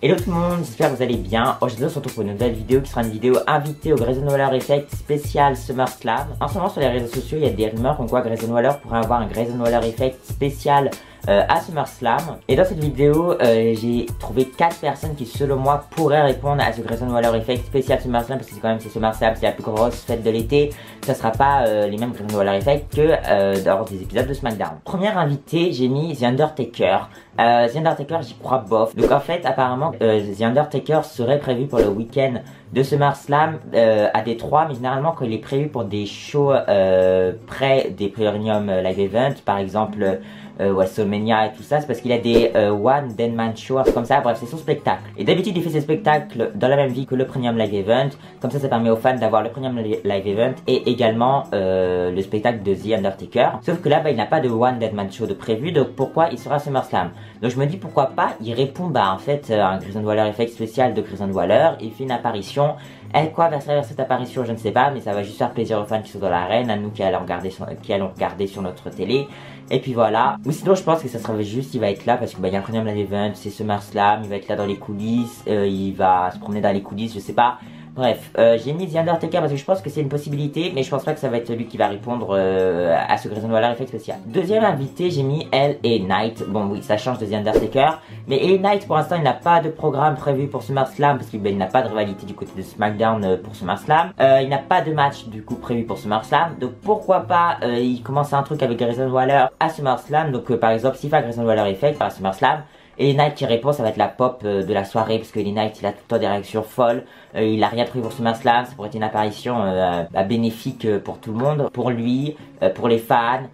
Hello tout le monde, j'espère que vous allez bien. Aujourd'hui on se retrouve pour une nouvelle vidéo qui sera une vidéo invitée au Grayson Waller Effect spécial SummerSlam. En ce moment sur les réseaux sociaux il y a des rumeurs comme quoi Grayson Waller pourrait avoir un Grayson Waller Effect spécial à SummerSlam. Et dans cette vidéo j'ai trouvé 4 personnes qui selon moi pourraient répondre à ce Grayson Waller Effect spécial SummerSlam, parce que c'est quand même SummerSlam, c'est la plus grosse fête de l'été. Ça sera pas les mêmes Grayson Waller Effect que dans des épisodes de SmackDown. Première invité, j'ai mis The Undertaker. The Undertaker, j'y crois bof. Donc en fait apparemment The Undertaker serait prévu pour le week-end de SummerSlam à Détroit, mais généralement quand il est prévu pour des shows près des Premium Live Events, par exemple WrestleMania et tout ça, c'est parce qu'il a des One Dead Man Show, comme ça, bref c'est son spectacle. Et d'habitude il fait ses spectacles dans la même vie que le Premium Live Event, comme ça permet aux fans d'avoir le Premium Live Event et également le spectacle de The Undertaker. Sauf que là il n'a pas de One Dead Man Show de prévu, donc pourquoi il sera à SummerSlam? Donc je me dis pourquoi pas, il répond en fait un Grayson Waller Effect spécial de Grayson Waller, il fait une apparition. Et quoi vers cette apparition, je ne sais pas, mais ça va juste faire plaisir aux fans qui sont dans l'arène, à nous qui allons regarder sur notre télé. Et puis voilà. Ou sinon je pense que ça sera juste, il va être là parce que il y a un Premium Live Event, c'est SummerSlam, il va être là dans les coulisses, il va se promener dans les coulisses, je sais pas. Bref, j'ai mis The Undertaker parce que je pense que c'est une possibilité, mais je pense pas que ça va être lui qui va répondre à ce Grayson Waller Effect spécial. Deuxième invité, j'ai mis LA Knight. Bon oui, ça change de The Undertaker, mais LA Knight pour l'instant il n'a pas de programme prévu pour SummerSlam parce qu'il n'a pas de rivalité du côté de SmackDown pour SummerSlam. Il n'a pas de match du coup prévu pour SummerSlam, donc pourquoi pas il commence un truc avec Grayson Waller à SummerSlam. Donc par exemple s'il fait un Grayson Waller Effect à SummerSlam, et LA Knight qui répond, ça va être la pop de la soirée, parce que LA Knight il a tout le temps des réactions folles, il a rien prévu pour SummerSlam, ça pourrait être une apparition bénéfique pour tout le monde, pour lui, pour les fans,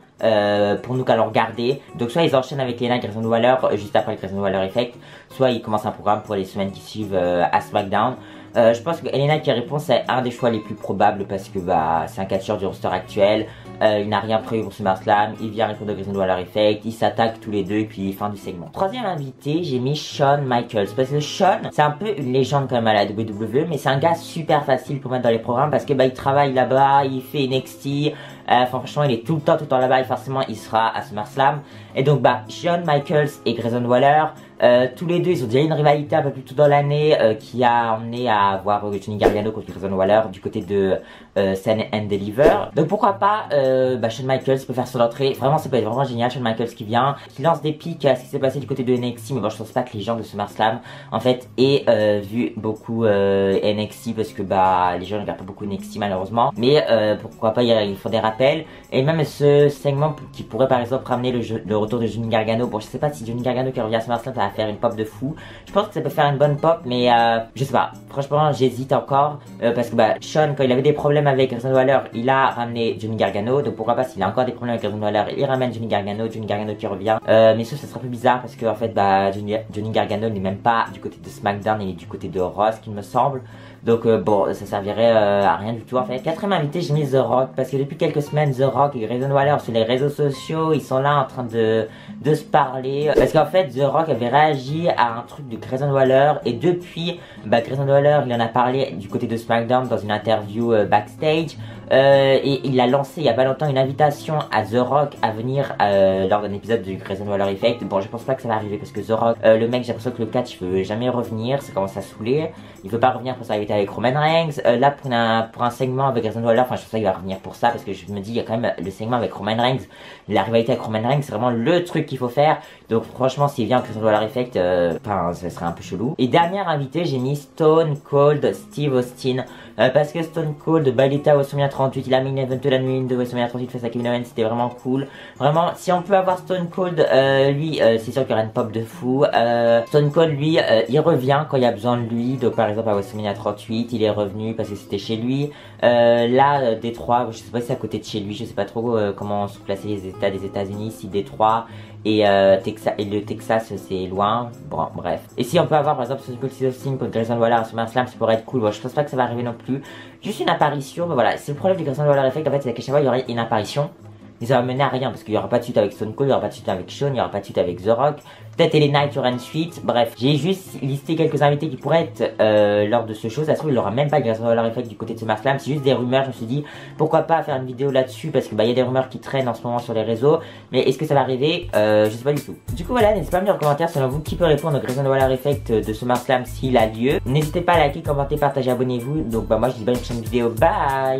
pour nous qui allons regarder. Donc soit ils enchaînent avec LA Knight, Grayson Waller juste après le Grayson Waller Effect, soit ils commencent un programme pour les semaines qui suivent à SmackDown. Je pense que LA Knight qui répond c'est un des choix les plus probables parce que c'est un catcheur du roster actuel, il n'a rien prévu pour SummerSlam, il vient répondre au Grayson Waller Effect, ils s'attaquent tous les deux et puis fin du segment. Troisième invité, j'ai mis Shawn Michaels parce que Shawn c'est un peu une légende quand même à la WWE, mais c'est un gars super facile pour mettre dans les programmes parce que il travaille là-bas, il fait NXT, franchement il est tout le temps là-bas et forcément il sera à SummerSlam. Et donc Shawn Michaels et Grayson Waller, tous les deux ils ont déjà une rivalité un peu plus tôt dans l'année qui a emmené à voir Johnny Gargano contre Grayson Waller du côté de Stand and Deliver. Donc pourquoi pas Shawn Michaels peut faire son entrée, vraiment ça peut être vraiment génial. Shawn Michaels qui vient, qui lance des pics à ce qui s'est passé du côté de NXT, mais bon je pense pas que les gens de SummerSlam en fait aient vu beaucoup NXT parce que les gens ne regardent pas beaucoup NXT malheureusement, mais pourquoi pas ils font des rappels. Et même ce segment qui pourrait par exemple ramener le retour de Johnny Gargano. Bon je sais pas si Johnny Gargano qui revient à SummerSlam ça va faire une pop de fou, je pense que ça peut faire une bonne pop, mais je sais pas, franchement j'hésite encore parce que Shawn quand il avait des problèmes avec Grayson Waller il a ramené Johnny Gargano, donc pourquoi pas s'il a encore des problèmes avec Grayson Waller il ramène Johnny Gargano qui revient, mais ça serait un peu bizarre parce que en fait Johnny Gargano n'est même pas du côté de SmackDown, il est du côté de Raw qu'il me semble. Donc bon ça servirait à rien du tout en fait. Quatrième invité j'ai mis The Rock parce que depuis quelques semaines The Rock et Grayson Waller sur les réseaux sociaux ils sont là en train de se parler parce qu'en fait The Rock avait réagi à un truc de Grayson Waller et depuis Grayson Waller il en a parlé du côté de SmackDown dans une interview backstage et il a lancé il y a pas longtemps une invitation à The Rock à venir lors d'un épisode du Grayson Waller Effect. Bon je pense pas que ça va arriver parce que The Rock le mec j'ai l'impression que le catch il veut jamais revenir, ça commence à saouler, il veut pas revenir pour sa rivalité avec Roman Reigns, là pour un segment avec Grayson Waller, enfin je pense pas qu'il va revenir pour ça parce que je me dis il y a quand même le segment avec Roman Reigns, la rivalité avec Roman Reigns c'est vraiment le truc qu'il faut faire, donc franchement s'il vient au Grayson Waller Effect ça serait un peu chelou. Et dernier invité j'ai mis Stone Cold Steve Austin parce que Stone Cold il était à WrestleMania 38, il a mis une event de la nuit de WrestleMania 38 face à Kevin Owens, c'était vraiment cool. Vraiment si on peut avoir Stone Cold lui c'est sûr qu'il y aura une pop de fou. Stone Cold lui il revient quand il y a besoin de lui, donc par exemple à WrestleMania 38 il est revenu parce que c'était chez lui. Là Détroit je sais pas si c'est à côté de chez lui, je sais pas trop comment se placer les états des États-Unis, si Détroit et le Texas c'est loin, bon bref. Et si on peut avoir par exemple Stone Cold Steve Austin contre Grayson Waller à SummerSlam ça pourrait être cool. Bon je pense pas que ça va arriver non plus, juste une apparition, mais voilà c'est le problème du Grayson Waller Effect en fait, c'est qu'à chaque fois il y aurait une apparition mais ça va mener à rien parce qu'il n'y aura pas de suite avec Stone Cold, il n'y aura pas de suite avec Shawn, il n'y aura pas de suite avec The Rock. Peut-être les Night Run Suite, bref, j'ai juste listé quelques invités qui pourraient être lors de ce show. Ça se trouve, il n'aura même pas le Grayson Waller Effect du côté de SummerSlam, c'est juste des rumeurs. Je me suis dit pourquoi pas faire une vidéo là-dessus parce que bah il y a des rumeurs qui traînent en ce moment sur les réseaux, mais est-ce que ça va arriver? Je sais pas du tout. Du coup voilà, n'hésitez pas à me dire en commentaire selon vous qui peut répondre au Grayson Waller Effect de SummerSlam s'il a lieu. N'hésitez pas à liker, commenter, partager, abonnez-vous. Donc bah moi je dis bonne prochaine vidéo, bye.